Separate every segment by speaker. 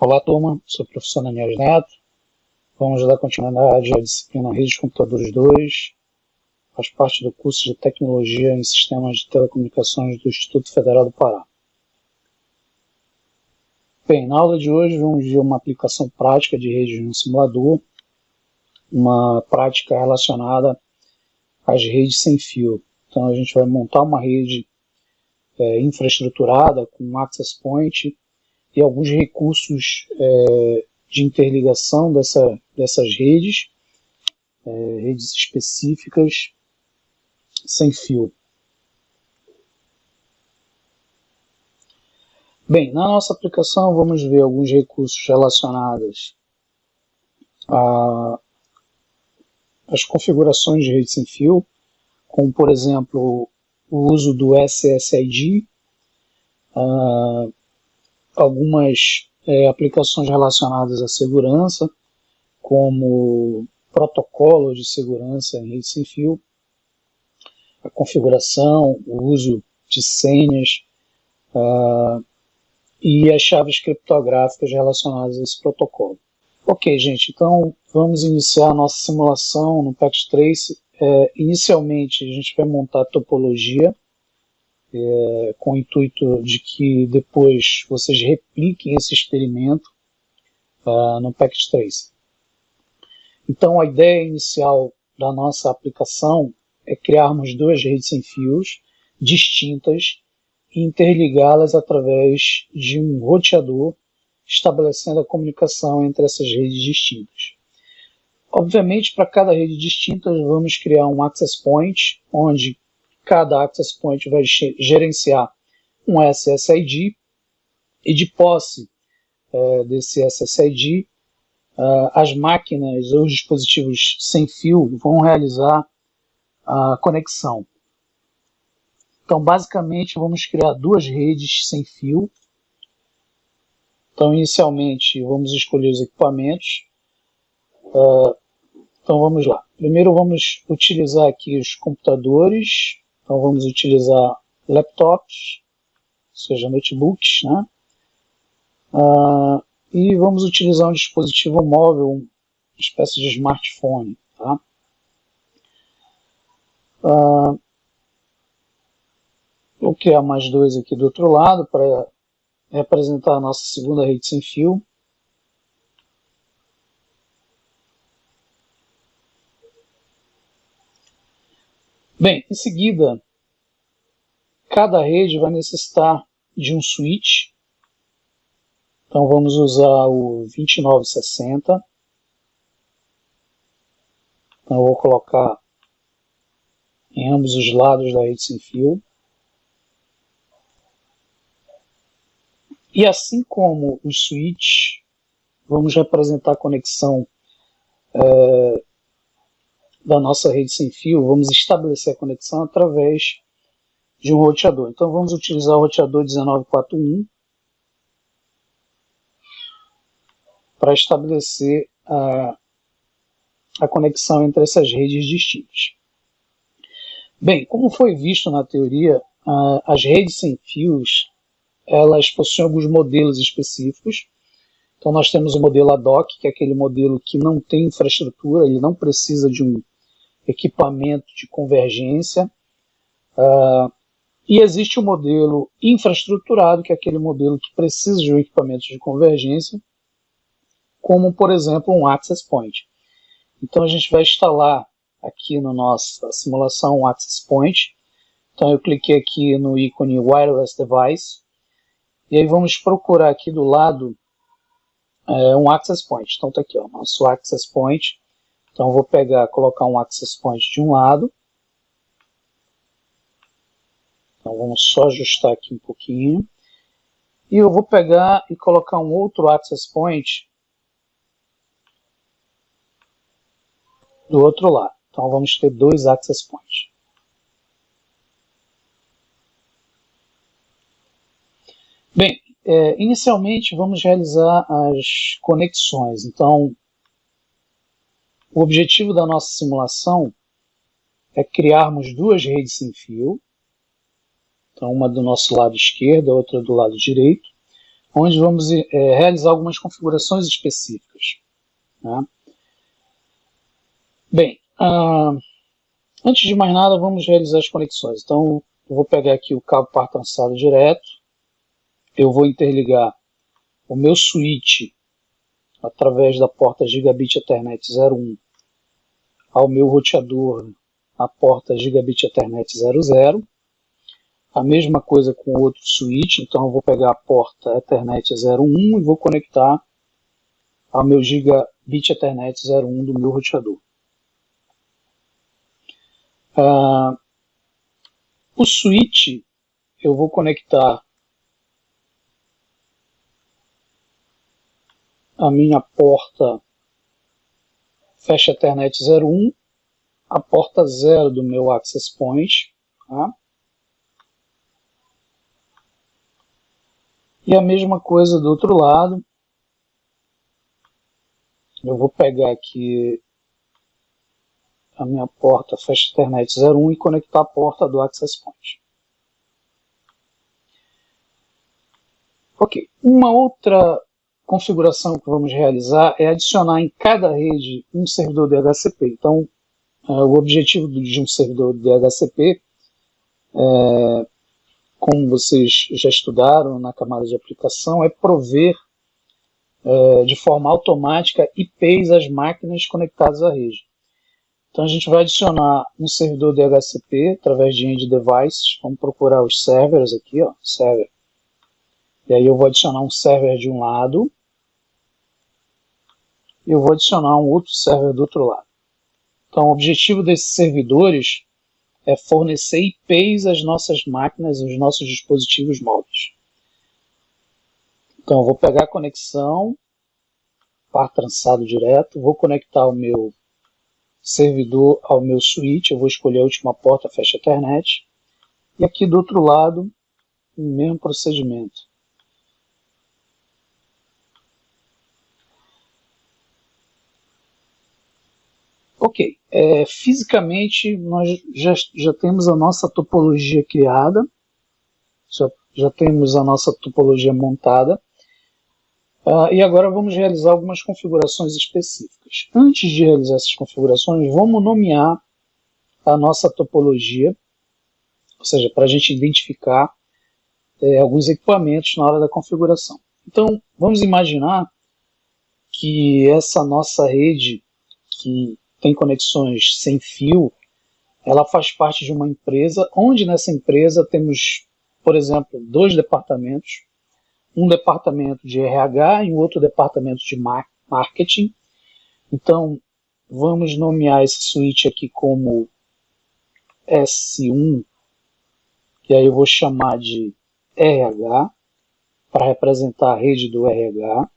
Speaker 1: Olá, turma. Sou o professor Daniel Neto. Vamos dar continuidade à disciplina Redes de Computadores 2. Faz parte do curso de Tecnologia em Sistemas de Telecomunicações do Instituto Federal do Pará. Bem, na aula de hoje vamos ver uma aplicação prática de redes no simulador, uma prática relacionada às redes sem fio. Então a gente vai montar uma rede infraestruturada com um access point e alguns recursos de interligação dessas redes, redes específicas sem fio. Bem, na nossa aplicação vamos ver alguns recursos relacionados às configurações de rede sem fio, como por exemplo o uso do SSID, algumas aplicações relacionadas à segurança, como protocolos de segurança em rede sem fio, a configuração, o uso de senhas e as chaves criptográficas relacionadas a esse protocolo. Ok, gente, então vamos iniciar a nossa simulação no PacketTrace. Inicialmente a gente vai montar a topologia, com o intuito de que depois vocês repliquem esse experimento no PacketTrace. Então a ideia inicial da nossa aplicação é criarmos duas redes sem fios distintas e interligá-las através de um roteador, estabelecendo a comunicação entre essas redes distintas. Obviamente, para cada rede distinta, vamos criar um access point, onde cada access point vai gerenciar um SSID, e de posse desse SSID, as máquinas ou os dispositivos sem fio vão realizar a conexão. Então, basicamente, vamos criar duas redes sem fio. Então, inicialmente, vamos escolher os equipamentos. Então, vamos lá. Primeiro, vamos utilizar aqui os computadores. Então, vamos utilizar laptops, ou seja, notebooks, né? E vamos utilizar um dispositivo móvel, uma espécie de smartphone, tá? Vou criar mais dois aqui do outro lado para representar a nossa segunda rede sem fio. Bem, em seguida, cada rede vai necessitar de um switch. Então vamos usar o 2960. Então eu vou colocar em ambos os lados da rede sem fio. E assim como os switches, vamos representar a conexão da nossa rede sem fio, vamos estabelecer a conexão através de um roteador. Então vamos utilizar o roteador 1941 para estabelecer a conexão entre essas redes distintas. Bem, como foi visto na teoria, as redes sem fios elas possuem alguns modelos específicos. Então nós temos o modelo ad hoc, que é aquele modelo que não tem infraestrutura, ele não precisa de um equipamento de convergência. E existe o modelo infraestruturado, que é aquele modelo que precisa de um equipamento de convergência, como por exemplo um access point. Então a gente vai instalar aqui na nossa simulação um access point. Então eu cliquei aqui no ícone Wireless Device, e aí vamos procurar aqui do lado um access point. Então está aqui, ó, nosso access point. Então eu vou colocar um access point de um lado. Então vamos só ajustar aqui um pouquinho. E eu vou pegar e colocar um outro access point do outro lado. Então vamos ter dois access points. Bem, inicialmente vamos realizar as conexões. Então, o objetivo da nossa simulação é criarmos duas redes sem fio. Então, uma do nosso lado esquerdo, a outra do lado direito. onde vamos realizar algumas configurações específicas. Né? Bem, antes de mais nada, vamos realizar as conexões. Então, eu vou pegar aqui o cabo par trançado direto, eu vou interligar o meu switch através da porta Gigabit Ethernet 01 ao meu roteador na porta Gigabit Ethernet 00. A mesma coisa com o outro switch, então eu vou pegar a porta Ethernet 01 e vou conectar ao meu Gigabit Ethernet 01 do meu roteador. O switch eu vou conectar a minha porta Fast Ethernet 01, a porta 0 do meu Access Point. Tá? E a mesma coisa do outro lado. Eu vou pegar aqui a minha porta Fast Ethernet 01 e conectar a porta do Access Point. Ok, uma outra configuração que vamos realizar é adicionar em cada rede um servidor DHCP. Então, o objetivo de um servidor DHCP, como vocês já estudaram na camada de aplicação, é prover de forma automática IPs às máquinas conectadas à rede. Então a gente vai adicionar um servidor DHCP através de End Devices. Vamos procurar os servers aqui, ó, server. E aí eu vou adicionar um server de um lado e eu vou adicionar um outro server do outro lado. Então o objetivo desses servidores é fornecer IPs às nossas máquinas, aos nossos dispositivos móveis. Então eu vou pegar a conexão, par trançado direto, vou conectar o meu servidor ao meu switch, eu vou escolher a última porta Fast Ethernet, e aqui do outro lado, o mesmo procedimento. Ok, fisicamente nós já temos a nossa topologia criada, já temos a nossa topologia montada, e agora vamos realizar algumas configurações específicas. Antes de realizar essas configurações, vamos nomear a nossa topologia, ou seja, para a gente identificar alguns equipamentos na hora da configuração. Então, vamos imaginar que essa nossa rede, que tem conexões sem fio, ela faz parte de uma empresa, onde nessa empresa temos, por exemplo, dois departamentos, um departamento de RH e um outro departamento de marketing. Então, vamos nomear esse switch aqui como S1, e aí eu vou chamar de RH, para representar a rede do RH.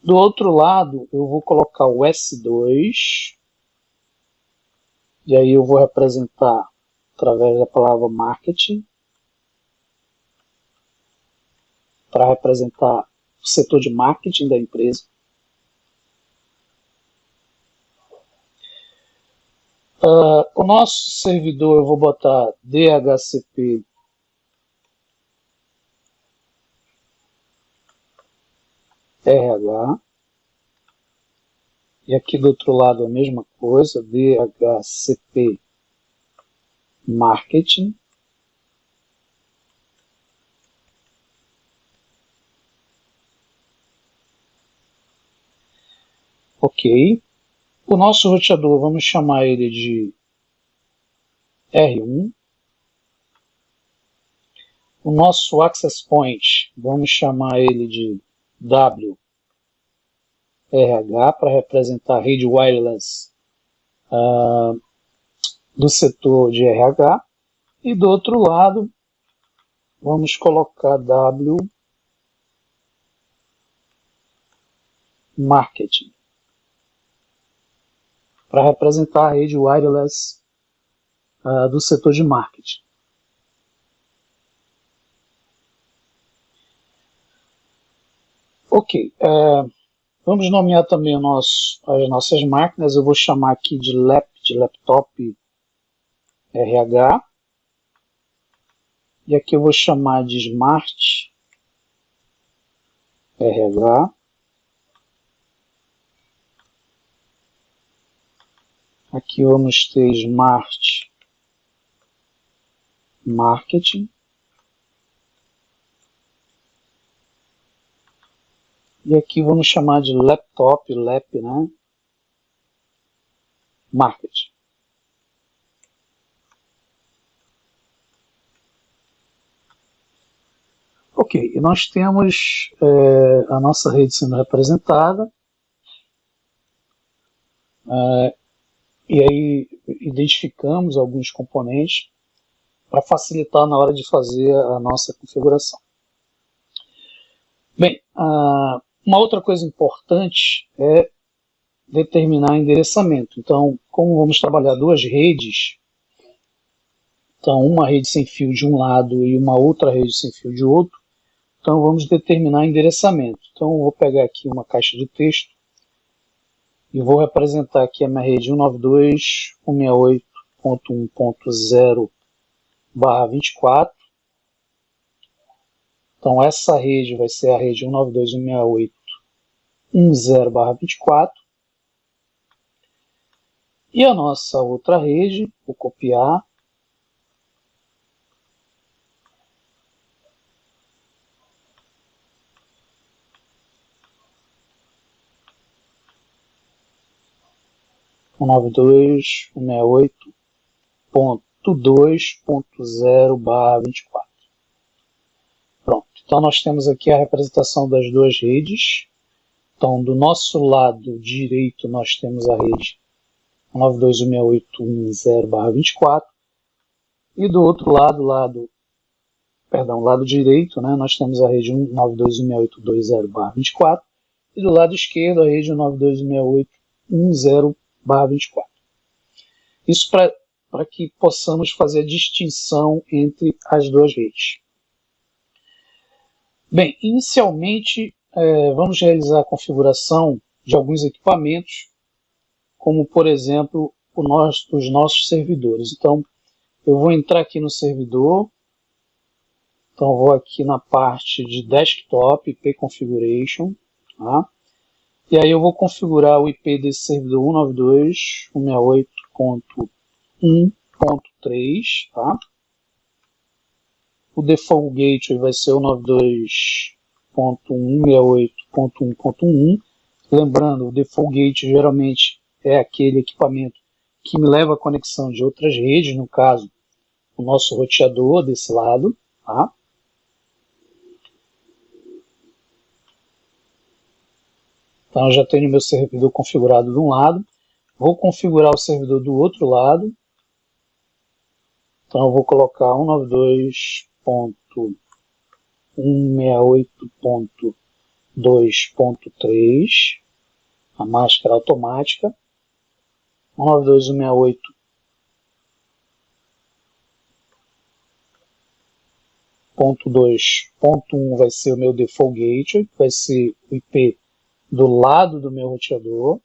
Speaker 1: Do outro lado, eu vou colocar o S2, e aí eu vou representar através da palavra marketing, para representar o setor de marketing da empresa. O nosso servidor eu vou botar DHCP RH. E aqui do outro lado a mesma coisa, DHCP Marketing. Ok. O nosso roteador, vamos chamar ele de R1. O nosso Access Point, vamos chamar ele de WRH, para representar a rede wireless do setor de RH. E do outro lado, vamos colocar W Marketing, para representar a rede wireless do setor de marketing. Ok, vamos nomear também as nossas máquinas. Eu vou chamar aqui de laptop RH. E aqui eu vou chamar de Smart RH. Aqui vamos ter Smart Marketing. E aqui vamos chamar de Laptop, Lap, né? Marketing. Ok, e nós temos a nossa rede sendo representada. E aí identificamos alguns componentes para facilitar na hora de fazer a nossa configuração. Bem, uma outra coisa importante é determinar endereçamento. Então, como vamos trabalhar duas redes, então uma rede sem fio de um lado e uma outra rede sem fio de outro, então vamos determinar endereçamento. Então, eu vou pegar aqui uma caixa de texto e vou representar aqui a minha rede 192.168.1.0/24. Então, essa rede vai ser a rede 192.168.10/24. E a nossa outra rede, vou copiar. O 192.168.2.0/24. Pronto. Então nós temos aqui a representação das duas redes. Então do nosso lado direito nós temos a rede 192.168.10/24 e do outro lado, lado direito, né, nós temos a rede 192.168.2.0/24 e do lado esquerdo a rede 192.168.10/24. Isso para que possamos fazer a distinção entre as duas redes. Bem, inicialmente vamos realizar a configuração de alguns equipamentos, como por exemplo os nossos servidores. Então eu vou entrar aqui no servidor, então vou aqui na parte de Desktop, IP Configuration, tá? E aí eu vou configurar o IP desse servidor 192.168.1.3, tá? O default gateway vai ser o 92.168.1.1. Lembrando, o default gateway geralmente é aquele equipamento que me leva a conexão de outras redes, no caso, o nosso roteador desse lado, tá? Então eu já tenho meu servidor configurado de um lado, vou configurar o servidor do outro lado. Então eu vou colocar 192.168.2.3, a máscara automática. 192.168.2.1 vai ser o meu default gateway, que vai ser o IP do lado do meu roteador.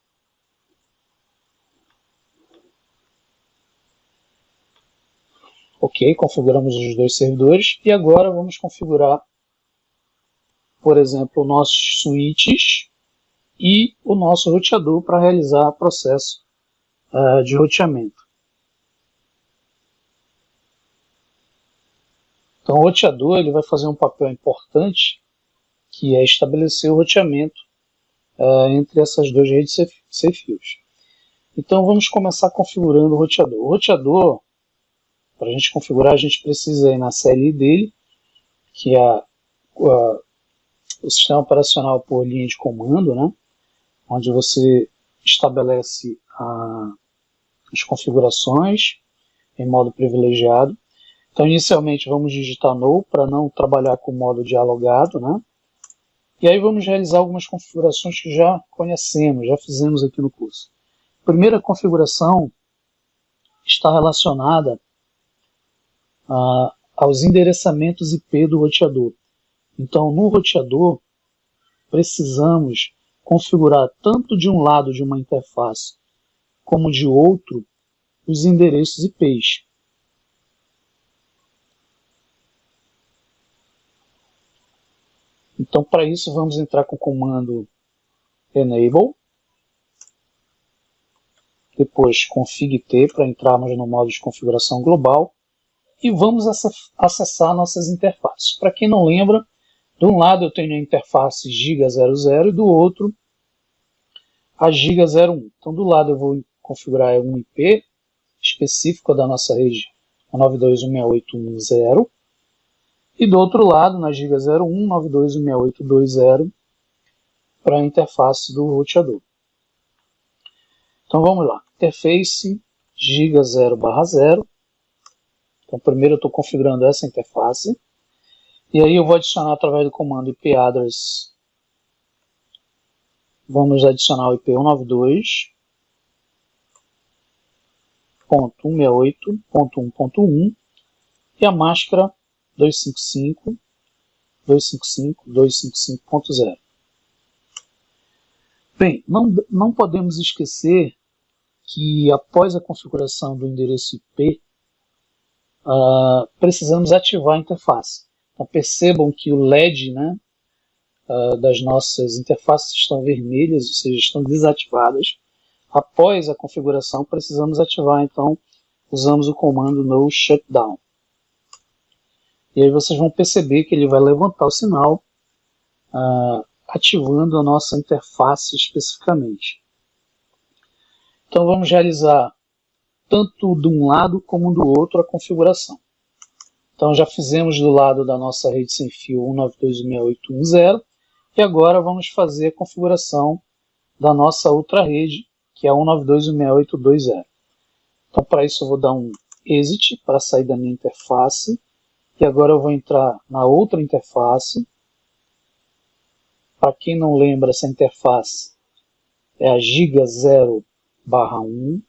Speaker 1: Ok, configuramos os dois servidores e agora vamos configurar, por exemplo, nossos switches e o nosso roteador para realizar o processo de roteamento. Então o roteador ele vai fazer um papel importante, que é estabelecer o roteamento entre essas duas redes sem fios. Então vamos começar configurando o roteador. O roteador, para a gente configurar, a gente precisa ir na CLI dele, que é o sistema operacional por linha de comando, né? Onde você estabelece as configurações em modo privilegiado. Então, inicialmente, vamos digitar no para não trabalhar com o modo dialogado, né? E aí vamos realizar algumas configurações que já conhecemos, já fizemos aqui no curso. A primeira configuração está relacionada aos endereçamentos IP do roteador. Então, no roteador, precisamos configurar tanto de um lado de uma interface como de outro os endereços IPs. Então, para isso, vamos entrar com o comando enable, depois config-t para entrarmos no modo de configuração global e vamos acessar nossas interfaces. Para quem não lembra, de um lado eu tenho a interface giga00 e do outro a giga01. Então, do lado eu vou configurar um IP específico da nossa rede 192.168.1.0 e do outro lado, na giga01, 192.168.2.0 para a interface do roteador. Então vamos lá, interface giga0/0. Então primeiro eu estou configurando essa interface e aí eu vou adicionar através do comando IP address. Vamos adicionar o IP 192.168.1.1 e a máscara 255.255.255.0. Bem, não podemos esquecer que após a configuração do endereço IP, precisamos ativar a interface. Então percebam que o LED, né, das nossas interfaces estão vermelhas, ou seja, estão desativadas. Após a configuração, precisamos ativar, então usamos o comando no shutdown. E aí vocês vão perceber que ele vai levantar o sinal, ativando a nossa interface especificamente. Então vamos realizar tanto de um lado como do outro a configuração. Então já fizemos do lado da nossa rede sem fio 192.168.1.0 e agora vamos fazer a configuração da nossa outra rede, que é 192.168.2.0. Então para isso eu vou dar um exit para sair da minha interface e agora eu vou entrar na outra interface. Para quem não lembra, essa interface é a giga0/1.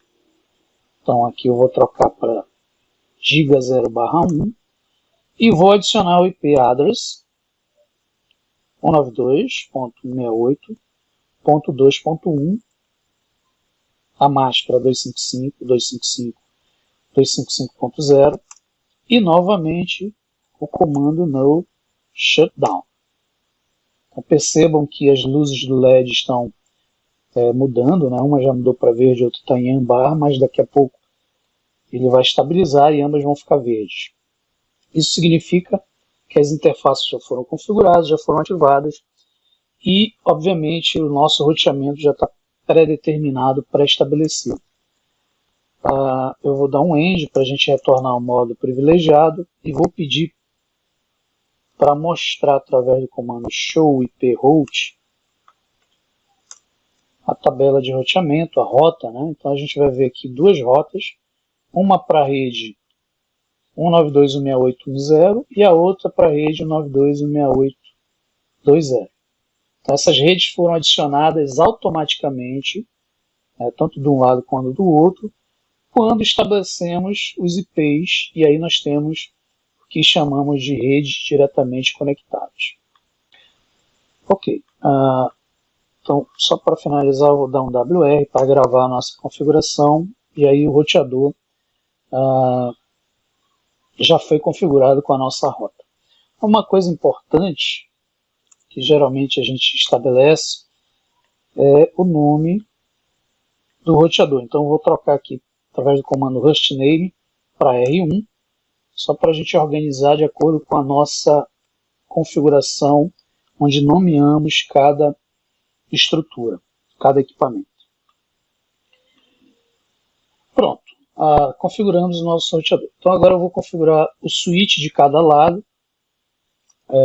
Speaker 1: Então aqui eu vou trocar para giga0/1 e vou adicionar o IP address 192.168.2.1, a máscara 255.255.255.0 e novamente o comando no shutdown. Então, percebam que as luzes do LED estão mudando, né? Uma já mudou para verde, outra está em âmbar, mas daqui a pouco ele vai estabilizar e ambas vão ficar verdes. Isso significa que as interfaces já foram configuradas, já foram ativadas e, obviamente, o nosso roteamento já está pré-determinado, pré-estabelecido. Eu vou dar um end para a gente retornar ao modo privilegiado e vou pedir para mostrar através do comando show IP route a tabela de roteamento, a rota, né? Então a gente vai ver aqui duas rotas, uma para a rede 192.168.1.0 e a outra para a rede 192.168.2.0. Então essas redes foram adicionadas automaticamente, tanto de um lado quanto do outro, quando estabelecemos os IPs, e aí nós temos o que chamamos de redes diretamente conectadas. Ok, então só para finalizar eu vou dar um WR para gravar a nossa configuração, e aí o roteador já foi configurado com a nossa rota. Uma coisa importante que geralmente a gente estabelece é o nome do roteador. Então eu vou trocar aqui através do comando rustname para R1, só para a gente organizar de acordo com a nossa configuração, onde nomeamos cada estrutura, cada equipamento. Pronto, configuramos o nosso roteador. Então agora eu vou configurar o switch de cada lado,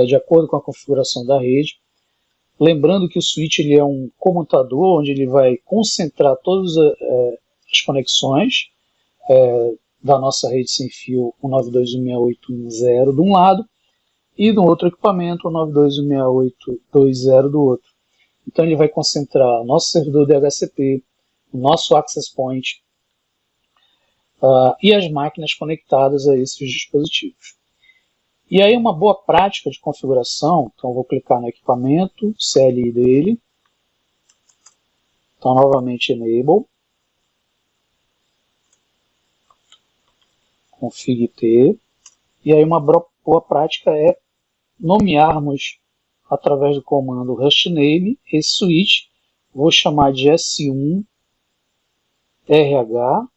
Speaker 1: de acordo com a configuração da rede. Lembrando que o switch ele é um comutador, onde ele vai concentrar todas as conexões da nossa rede sem fio 192.168.1.0 de um lado e do outro equipamento 192.168.2.0 do outro. Então ele vai concentrar o nosso servidor DHCP, o nosso access point e as máquinas conectadas a esses dispositivos. E aí uma boa prática de configuração, então eu vou clicar no equipamento, CLI dele, então novamente Enable, config-t, e aí uma boa prática é nomearmos através do comando hostname, esse switch, vou chamar de S1 RH,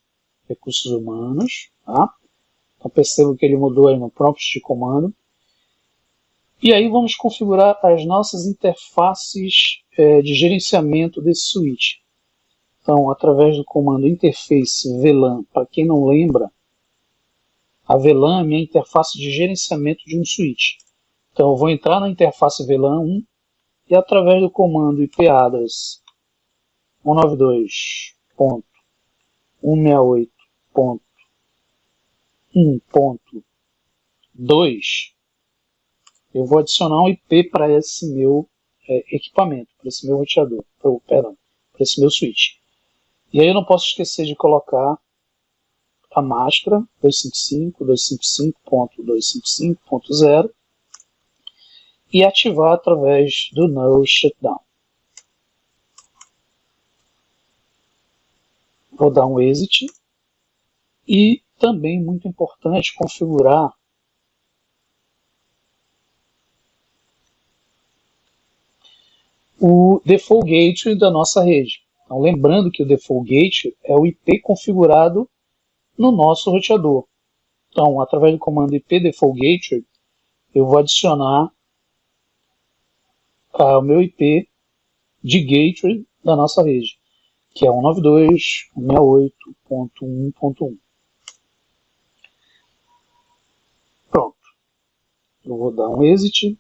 Speaker 1: recursos humanos, tá? Então percebo que ele mudou aí no prompt de comando. E aí vamos configurar as nossas interfaces de gerenciamento desse switch. Então, através do comando interface VLAN, para quem não lembra, a VLAN é a minha interface de gerenciamento de um switch. Então, eu vou entrar na interface VLAN 1 e através do comando IP address 192.168.1.2, eu vou adicionar um IP para esse meu equipamento, para esse meu roteador, para esse meu switch. E aí eu não posso esquecer de colocar a máscara 255.255.255.0 e ativar através do null shutdown. Vou dar um exit e também muito importante configurar o default gateway da nossa rede. Então, lembrando que o default gateway é o IP configurado no nosso roteador. Então, através do comando IP default gateway, eu vou adicionar o meu IP de gateway da nossa rede, que é 192.168.1.1. Pronto. Eu vou dar um exit.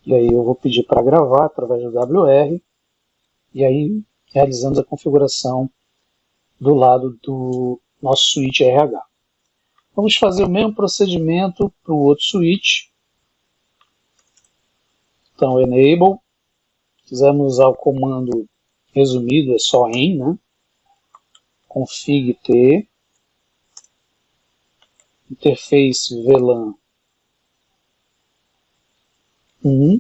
Speaker 1: E aí eu vou pedir para gravar através do WR. E aí realizamos a configuração do lado do nosso switch RH. Vamos fazer o mesmo procedimento para o outro switch. Então, enable. Quisermos usar o comando resumido, é só em, né? Config T. Interface VLAN 1.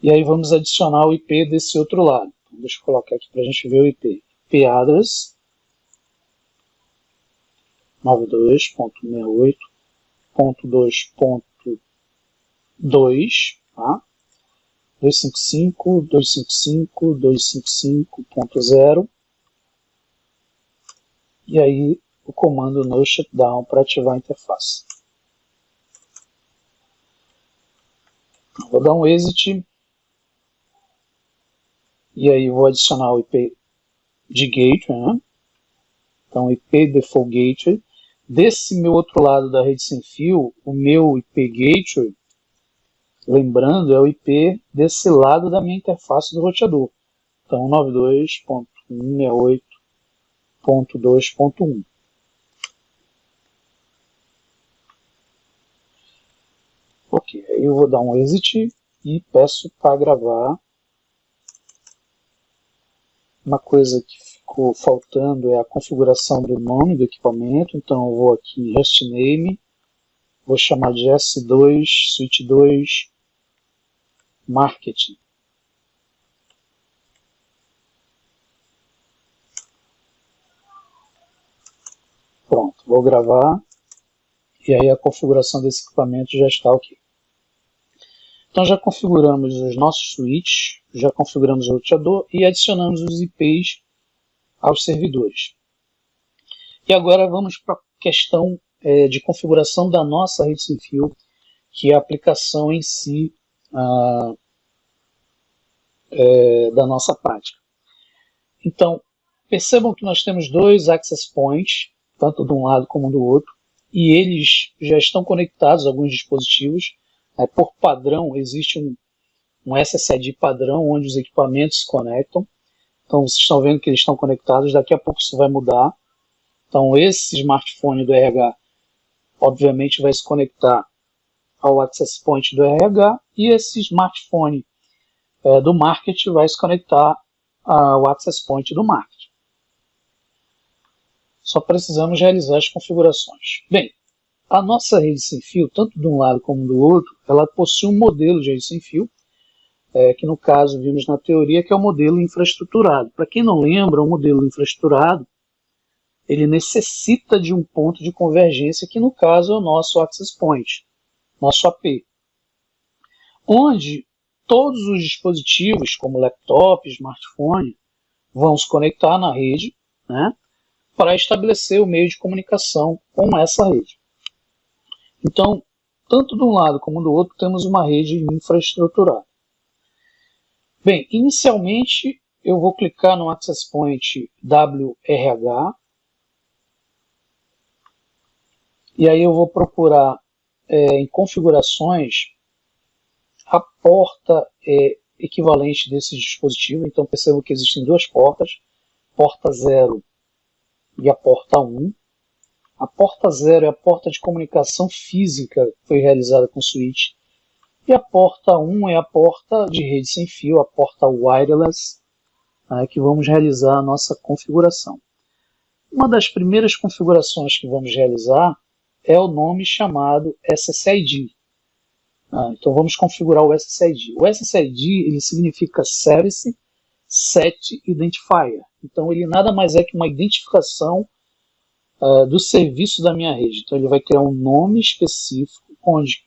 Speaker 1: E aí vamos adicionar o IP desse outro lado. Então, deixa eu colocar aqui para a gente ver o IP. IP address 92.168.2.2, tá? 255.255.255.0 e aí o comando no shutdown para ativar a interface. Vou dar um exit e aí vou adicionar o IP de gateway, né? Então IP default gateway. Desse meu outro lado da rede sem fio, o meu IP gateway, lembrando, é o IP desse lado da minha interface do roteador. Então 92.168.2.1. Ok, aí eu vou dar um exit e peço para gravar. Uma coisa que ficou faltando é a configuração do nome do equipamento. Então eu vou aqui em hostname, vou chamar de S2, switch 2, marketing. Pronto, vou gravar e aí a configuração desse equipamento já está ok. Então já configuramos os nossos switches, já configuramos o roteador e adicionamos os IPs aos servidores. E agora vamos para a questão de configuração da nossa rede sem fio, que é a aplicação em si da nossa prática. Então, percebam que nós temos dois access points, tanto de um lado como do outro, e eles já estão conectados a alguns dispositivos. Por padrão, existe um SSID padrão onde os equipamentos se conectam. Então, vocês estão vendo que eles estão conectados, daqui a pouco isso vai mudar. Então, esse smartphone do RH, obviamente, vai se conectar ao access point do RH, e esse smartphone do market vai se conectar ao access point do market. Só precisamos realizar as configurações. Bem, a nossa rede sem fio, tanto de um lado como do outro, ela possui um modelo de rede sem fio, que no caso vimos na teoria, que é o modelo infraestruturado. Para quem não lembra, o modelo infraestruturado, ele necessita de um ponto de convergência, que no caso é o nosso access point, nosso AP. onde todos os dispositivos, como laptop, smartphone, vão se conectar na rede, né, para estabelecer o meio de comunicação com essa rede. Então, tanto de um lado como do outro, temos uma rede infraestruturada. Bem, inicialmente eu vou clicar no Access Point WRH, e aí eu vou procurar em configurações a porta equivalente desse dispositivo. Então percebo que existem duas portas, porta 0 e a porta 1. A porta 0 é a porta de comunicação física que foi realizada com switch, e a porta 1 é a porta de rede sem fio, a porta wireless, que vamos realizar a nossa configuração. Uma das primeiras configurações que vamos realizar é o nome chamado SSID. Então vamos configurar o SSID. O SSID ele significa Service Set Identifier. Então ele nada mais é que uma identificação do serviço da minha rede. Então ele vai criar um nome específico onde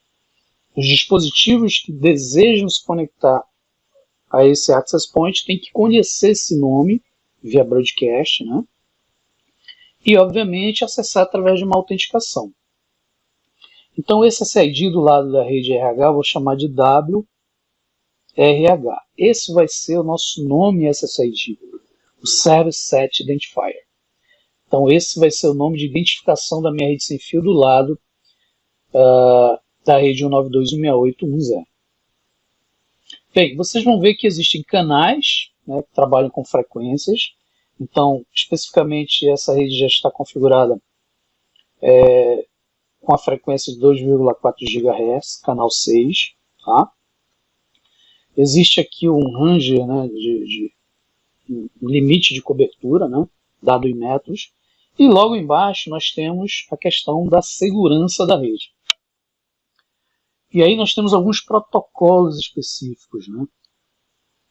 Speaker 1: os dispositivos que desejam se conectar a esse access point têm que conhecer esse nome via broadcast, né? E obviamente acessar através de uma autenticação. Então esse SSID do lado da rede RH eu vou chamar de WRH. Esse vai ser o nosso nome SSID, o Service Set Identifier. Então esse vai ser o nome de identificação da minha rede sem fio do lado da rede 192.168.1.0. Bem, vocês vão ver que existem canais, né, que trabalham com frequências. Então, especificamente, essa rede já está configurada com a frequência de 2,4 GHz, canal 6. Tá? Existe aqui um ranger, né, um limite de cobertura, né, dado em metros. E logo embaixo nós temos a questão da segurança da rede. E aí nós temos alguns protocolos específicos, né?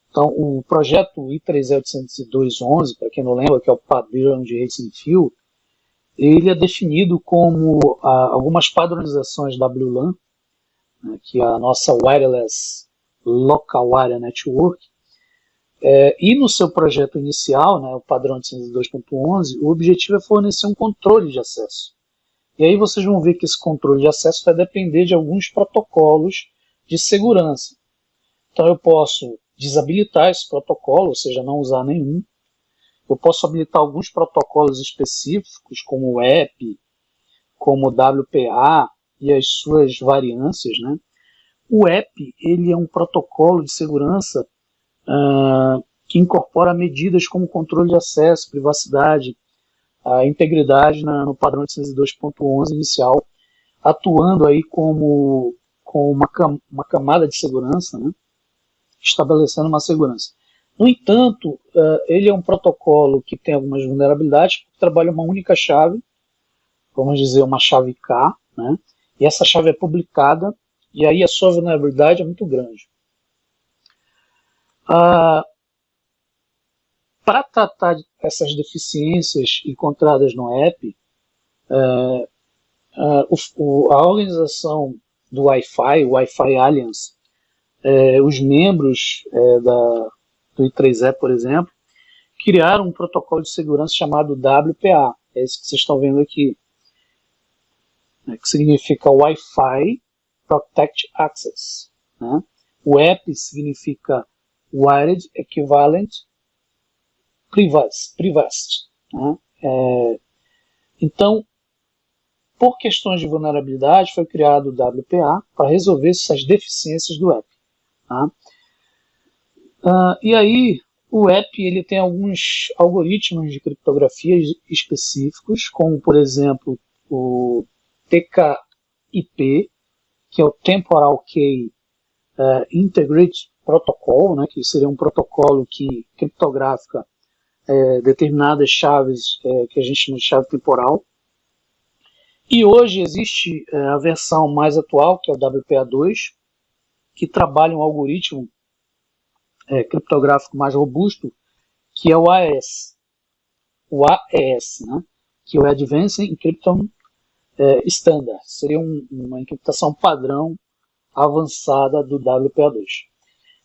Speaker 1: Então, o projeto I3E802.11, para quem não lembra, que é o padrão de rede sem fio, ele é definido como algumas padronizações WLAN, né, que é a nossa Wireless Local Area Network, e no seu projeto inicial, né, o padrão 802.11, o objetivo é fornecer um controle de acesso. E aí vocês vão ver que esse controle de acesso vai depender de alguns protocolos de segurança. Então eu posso desabilitar esse protocolo, ou seja, não usar nenhum. Eu posso habilitar alguns protocolos específicos, como o EP, como o WPA e as suas variâncias, né? O EP ele é um protocolo de segurança que incorpora medidas como controle de acesso, privacidade, a integridade no padrão 802.11 inicial, atuando aí como uma camada de segurança, né, estabelecendo uma segurança. No entanto, ele é um protocolo que tem algumas vulnerabilidades, porque trabalha uma única chave, vamos dizer uma chave K, né, e essa chave é publicada, e aí a sua vulnerabilidade é muito grande. Para tratar essas deficiências encontradas no EP, a organização do Wi-Fi, o Wi-Fi Alliance, os membros do I3E, por exemplo, criaram um protocolo de segurança chamado WPA, é esse que vocês estão vendo aqui, né, que significa Wi-Fi Protect Access. Né? O EP significa Wired Equivalent Privacy. Né? Então, por questões de vulnerabilidade, foi criado o WPA para resolver essas deficiências do EP. Tá? E aí, o EP ele tem alguns algoritmos de criptografia específicos, como, por exemplo, o TKIP, que é o Temporal Key Integrity Protocol, né, que seria um protocolo que criptografa determinadas chaves que a gente chama de chave temporal. E hoje existe a versão mais atual, que é o WPA2, que trabalha um algoritmo criptográfico mais robusto, que é o AES. O AES, né? Que é o Advanced Encryption Standard. Seria uma encriptação padrão avançada do WPA2.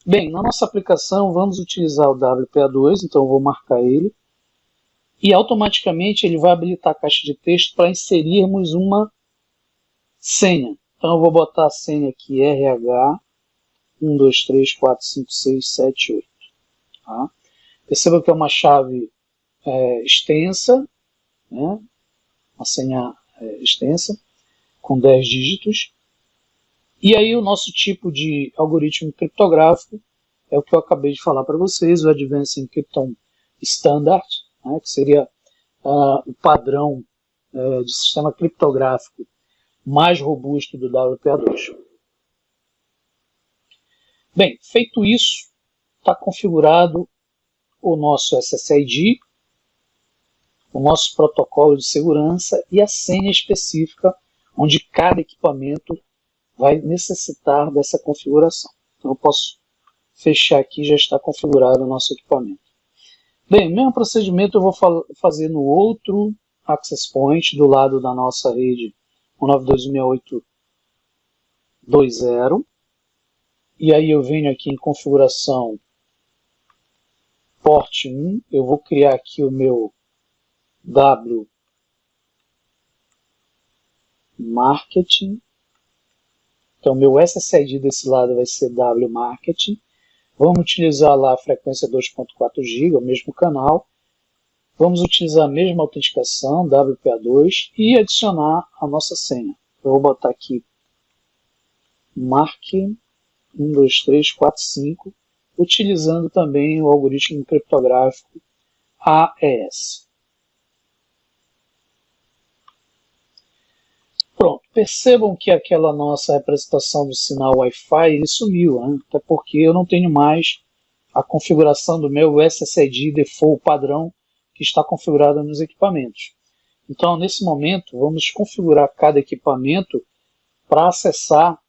Speaker 1: Bem, na nossa aplicação vamos utilizar o WPA2, então eu vou marcar ele, e automaticamente ele vai habilitar a caixa de texto para inserirmos uma senha. Então eu vou botar a senha aqui, RH 1234567 8. Tá? Perceba que é uma chave extensa, né? Uma senha extensa, com 10 dígitos. E aí o nosso tipo de algoritmo criptográfico é o que eu acabei de falar para vocês, o Advanced Encryption Standard, né? Que seria o padrão de sistema criptográfico mais robusto do WPA2. Bem, feito isso, está configurado o nosso SSID, o nosso protocolo de segurança e a senha específica onde cada equipamento vai necessitar dessa configuração. Então eu posso fechar aqui, já está configurado o nosso equipamento. Bem, o mesmo procedimento eu vou fazer no outro access point do lado da nossa rede 192.168.2.0. E aí eu venho aqui em configuração port 1, eu vou criar aqui o meu W Marketing. Então meu SSID desse lado vai ser W Marketing. Vamos utilizar lá a frequência 2.4 GB, o mesmo canal. Vamos utilizar a mesma autenticação, WPA2, e adicionar a nossa senha. Eu vou botar aqui Mark 12345, utilizando também o algoritmo criptográfico AES. Pronto, percebam que aquela nossa representação do sinal Wi-Fi ele sumiu, né? Até porque eu não tenho mais a configuração do meu SSID default padrão que está configurado nos equipamentos. Então, nesse momento, vamos configurar cada equipamento para acessar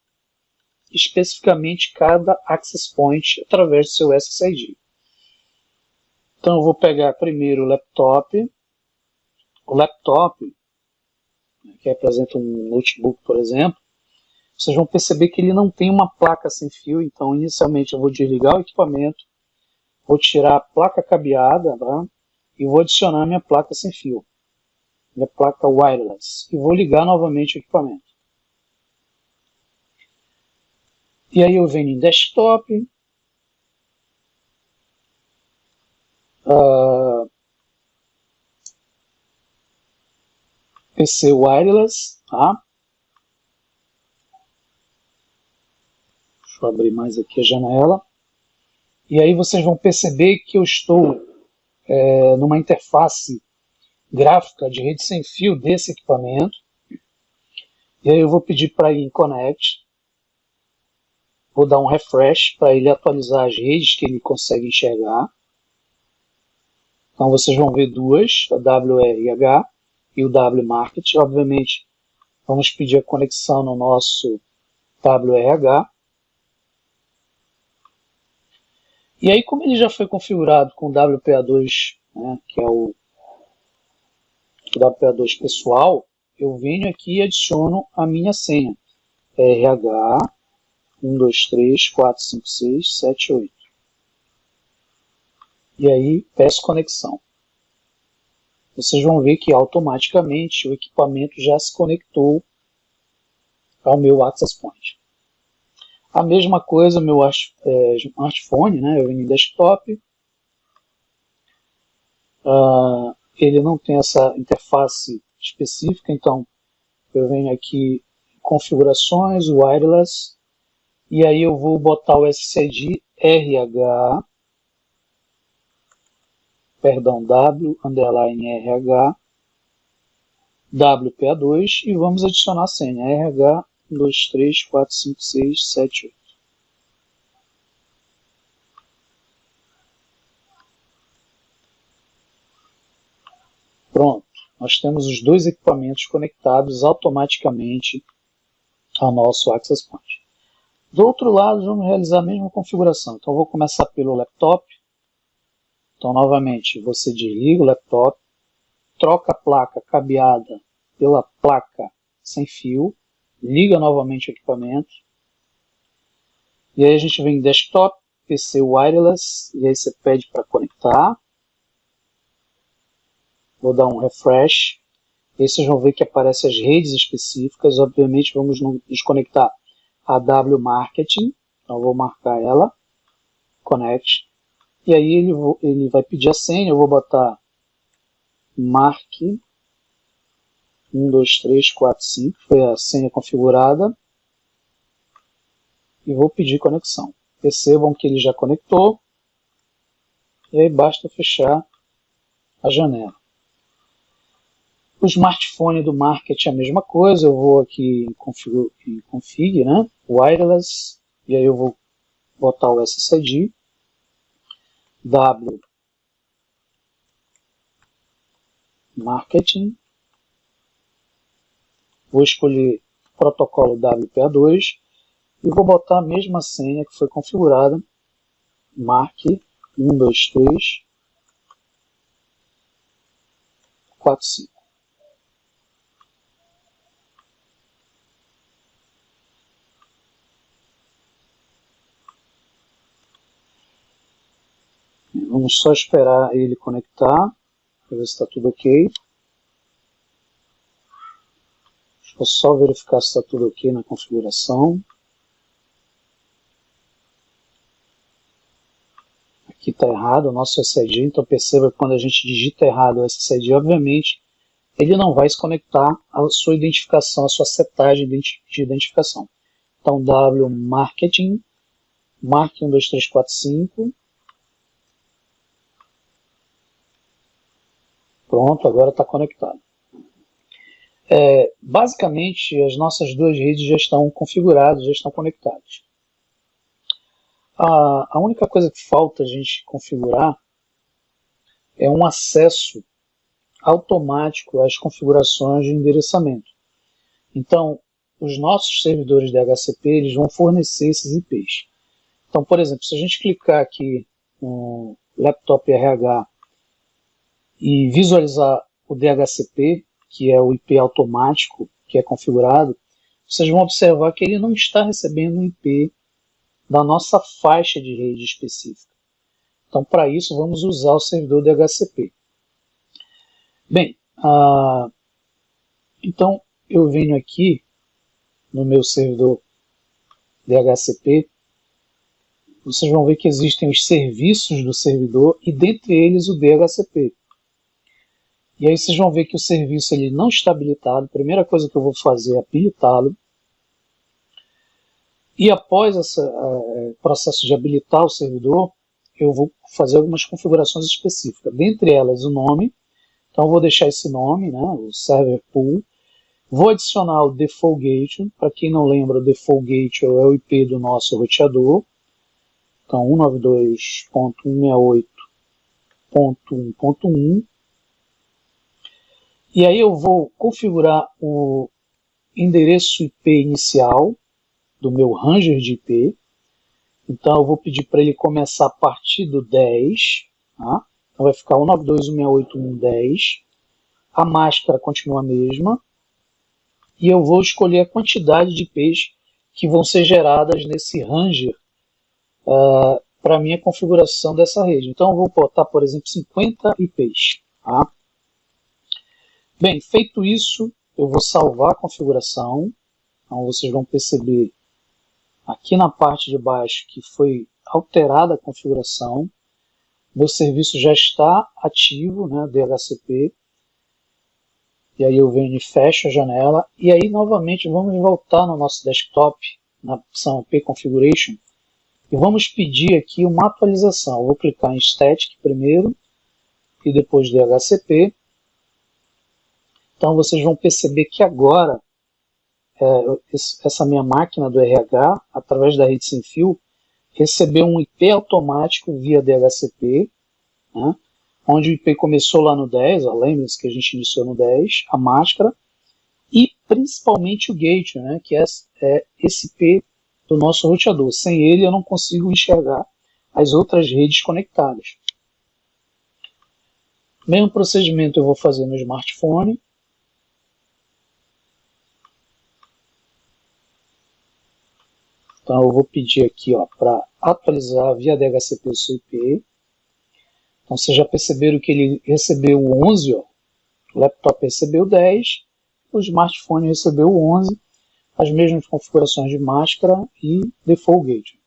Speaker 1: especificamente cada access point através do seu SSID. Então eu vou pegar primeiro o laptop, que representa um notebook, por exemplo. Vocês vão perceber que ele não tem uma placa sem fio, então inicialmente eu vou desligar o equipamento, vou tirar a placa cabeada, tá? E vou adicionar minha placa sem fio, minha placa wireless, e vou ligar novamente o equipamento. E aí eu venho em desktop, PC wireless, tá? Deixa eu abrir mais aqui a janela. E aí vocês vão perceber que eu estou numa interface gráfica de rede sem fio desse equipamento. E aí eu vou pedir para ir em Connect. Vou dar um refresh para ele atualizar as redes que ele consegue enxergar. Então vocês vão ver duas, a WRH e o WMarket. Obviamente vamos pedir a conexão no nosso WRH. E aí, como ele já foi configurado com o WPA2, né, que é o WPA2 pessoal, eu venho aqui e adiciono a minha senha. RH 1234567 8. E aí peço conexão. Vocês vão ver que automaticamente o equipamento já se conectou ao meu access point. A mesma coisa meu smartphone, né? Eu venho em desktop. Ele não tem essa interface específica, então eu venho aqui em configurações, wireless, e aí eu vou botar o SSID W_RH WPA2 e vamos adicionar a senha RH 1234567 8. Pronto, nós temos os dois equipamentos conectados automaticamente ao nosso access point. Do outro lado, vamos realizar a mesma configuração. Então, eu vou começar pelo laptop. Então, novamente, você desliga o laptop, troca a placa cabeada pela placa sem fio, liga novamente o equipamento. E aí a gente vem em desktop, PC wireless, e aí você pede para conectar. Vou dar um refresh. E aí vocês vão ver que aparecem as redes específicas. Obviamente vamos nos conectar a W Marketing. Então eu vou marcar ela. Connect. E aí ele vai pedir a senha. Eu vou botar Mark 12345. Foi a senha configurada. E vou pedir conexão. Percebam que ele já conectou. E aí basta fechar a janela. O smartphone do Market é a mesma coisa. Eu vou aqui em config, né? Wireless. E aí eu vou botar o SSID. W Marketing. Vou escolher protocolo WPA2 e vou botar a mesma senha que foi configurada. Mark 12345. Vamos só esperar ele conectar, para ver se está tudo ok. Deixa eu só verificar se está tudo ok na configuração. Aqui está errado o nosso SSID, então perceba que quando a gente digita errado o SSID, obviamente, ele não vai se conectar à sua identificação, à sua setagem de identificação. Então, W Marketing, Mark 12345. Pronto, agora está conectado. Basicamente, as nossas duas redes já estão configuradas, já estão conectadas. A única coisa que falta a gente configurar é um acesso automático às configurações de endereçamento. Então, os nossos servidores DHCP eles vão fornecer esses IPs. Então, por exemplo, se a gente clicar aqui no laptop RH e visualizar o DHCP, que é o IP automático que é configurado, vocês vão observar que ele não está recebendo um IP da nossa faixa de rede específica. Então, para isso, vamos usar o servidor DHCP. Bem, então eu venho aqui no meu servidor DHCP. Vocês vão ver que existem os serviços do servidor e dentre eles o DHCP. E aí vocês vão ver que o serviço ele não está habilitado. A primeira coisa que eu vou fazer é habilitá-lo. E após esse processo de habilitar o servidor, eu vou fazer algumas configurações específicas. Dentre elas o nome. Então eu vou deixar esse nome, né, o server pool. Vou adicionar o default gateway. Para quem não lembra, o default gateway é o IP do nosso roteador. Então 192.168.1.1. E aí eu vou configurar o endereço IP inicial do meu Ranger de IP. Então eu vou pedir para ele começar a partir do 10. Tá? Então vai ficar 192.168.1.10. A máscara continua a mesma. E eu vou escolher a quantidade de IPs que vão ser geradas nesse Ranger para a minha configuração dessa rede. Então eu vou botar, por exemplo, 50 IPs. Tá? Bem, feito isso, eu vou salvar a configuração. Então vocês vão perceber aqui na parte de baixo que foi alterada a configuração. Meu serviço já está ativo, né, DHCP. E aí eu venho e fecho a janela. E aí novamente vamos voltar no nosso desktop, na opção IP Configuration. E vamos pedir aqui uma atualização. Eu vou clicar em Static primeiro e depois DHCP. Então vocês vão perceber que agora essa minha máquina do RH, através da rede sem fio, recebeu um IP automático via DHCP, né, onde o IP começou lá no 10, lembre-se que a gente iniciou no 10, a máscara, e principalmente o gateway, né, que é esse IP do nosso roteador. Sem ele eu não consigo enxergar as outras redes conectadas. Mesmo procedimento eu vou fazer no smartphone. Então eu vou pedir aqui para atualizar via DHCP o seu IP. Então vocês já perceberam que ele recebeu o 11, ó. O laptop recebeu o 10, o smartphone recebeu o 11, as mesmas configurações de máscara e default gateway.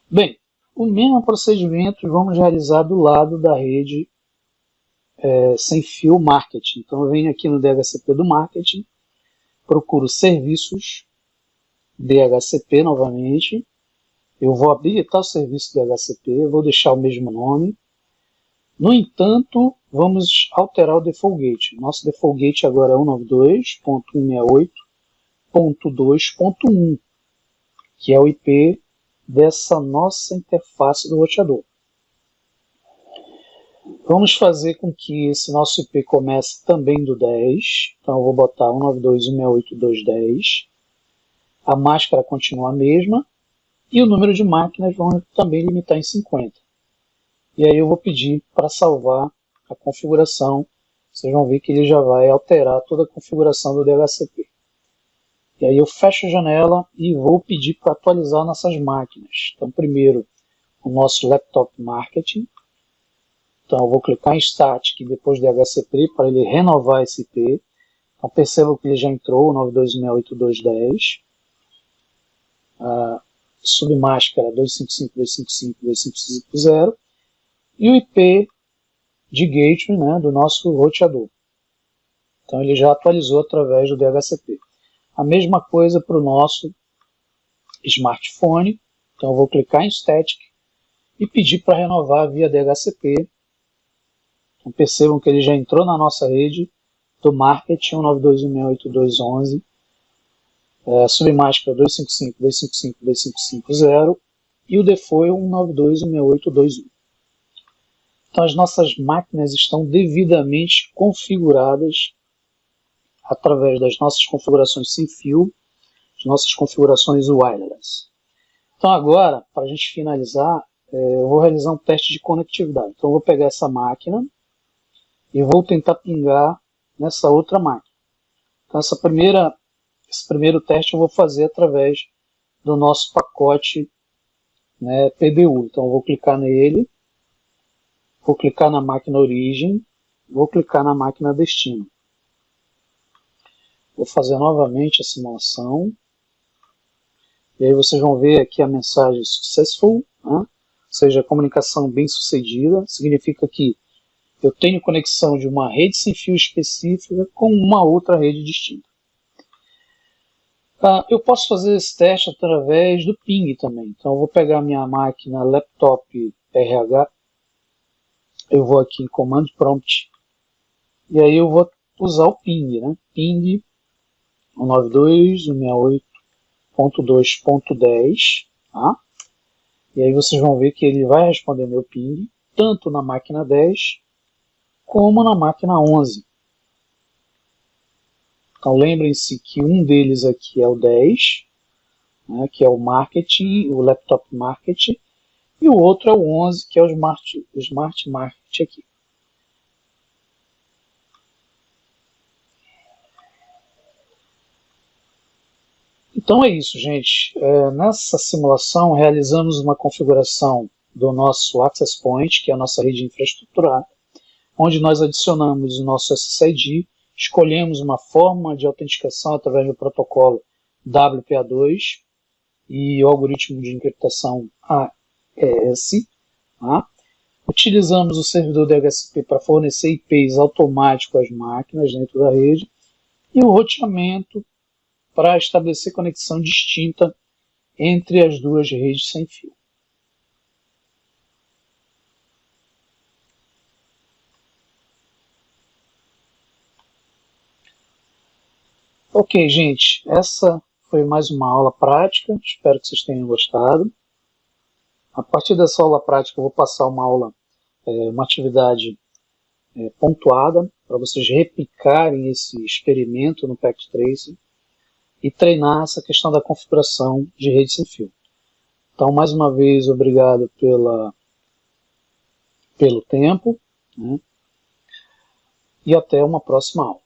Speaker 1: Bem, o mesmo procedimento vamos realizar do lado da rede sem fio marketing. Então eu venho aqui no DHCP do marketing, procuro serviços DHCP novamente, eu vou habilitar o serviço DHCP, vou deixar o mesmo nome. No entanto, vamos alterar o default gate. Nosso default gate agora é 192.168.2.1, que é o IP dessa nossa interface do roteador. Vamos fazer com que esse nosso IP comece também do 10. Então eu vou botar 192.168.2.10. A máscara continua a mesma. E o número de máquinas vão também limitar em 50. E aí eu vou pedir para salvar a configuração. Vocês vão ver que ele já vai alterar toda a configuração do DHCP. E aí eu fecho a janela e vou pedir para atualizar nossas máquinas. Então primeiro o nosso laptop marketing. Então eu vou clicar em Static depois do DHCP para ele renovar esse IP. Então percebam que ele já entrou, 92.168.2.10. Submáscara 255.255.255.0 e o IP de gateway, né, do nosso roteador. Então ele já atualizou através do DHCP. A mesma coisa para o nosso smartphone. Então eu vou clicar em Static e pedir para renovar via DHCP. Então percebam que ele já entrou na nossa rede do marketing 192.168.2.11. Submáscara 255.255.255.0 e o default 192.168.2.1. Então as nossas máquinas estão devidamente configuradas através das nossas configurações sem fio, as nossas configurações wireless. Então agora, para a gente finalizar, eu vou realizar um teste de conectividade. Então eu vou pegar essa máquina e vou tentar pingar nessa outra máquina. Então esse primeiro teste eu vou fazer através do nosso pacote, né, PDU. Então eu vou clicar nele, vou clicar na máquina origem, vou clicar na máquina destino. Vou fazer novamente a simulação. E aí vocês vão ver aqui a mensagem successful, né? Ou seja, comunicação bem sucedida. Significa que eu tenho conexão de uma rede sem fio específica com uma outra rede distinta. Eu posso fazer esse teste através do ping também. Então eu vou pegar minha máquina laptop RH, eu vou aqui em Command Prompt, e aí eu vou usar o ping, né? Ping 192.168.2.10, tá? E aí vocês vão ver que ele vai responder meu ping, tanto na máquina 10 como na máquina 11. Então lembrem-se que um deles aqui é o 10, né, que é o marketing, o laptop marketing, e o outro é o 11, que é o smart marketing aqui. Então é isso, gente. Nessa simulação realizamos uma configuração do nosso Access Point, que é a nossa rede infraestruturada, onde nós adicionamos o nosso SSID, escolhemos uma forma de autenticação através do protocolo WPA2 e o algoritmo de encriptação AES. Tá? Utilizamos o servidor DHCP para fornecer IPs automáticos às máquinas dentro da rede e o roteamento para estabelecer conexão distinta entre as duas redes sem fio. Ok, gente, essa foi mais uma aula prática, espero que vocês tenham gostado. A partir dessa aula prática eu vou passar uma atividade pontuada para vocês replicarem esse experimento no Packet Tracer e treinar essa questão da configuração de rede sem fio. Então, mais uma vez, obrigado pelo tempo, né? E até uma próxima aula.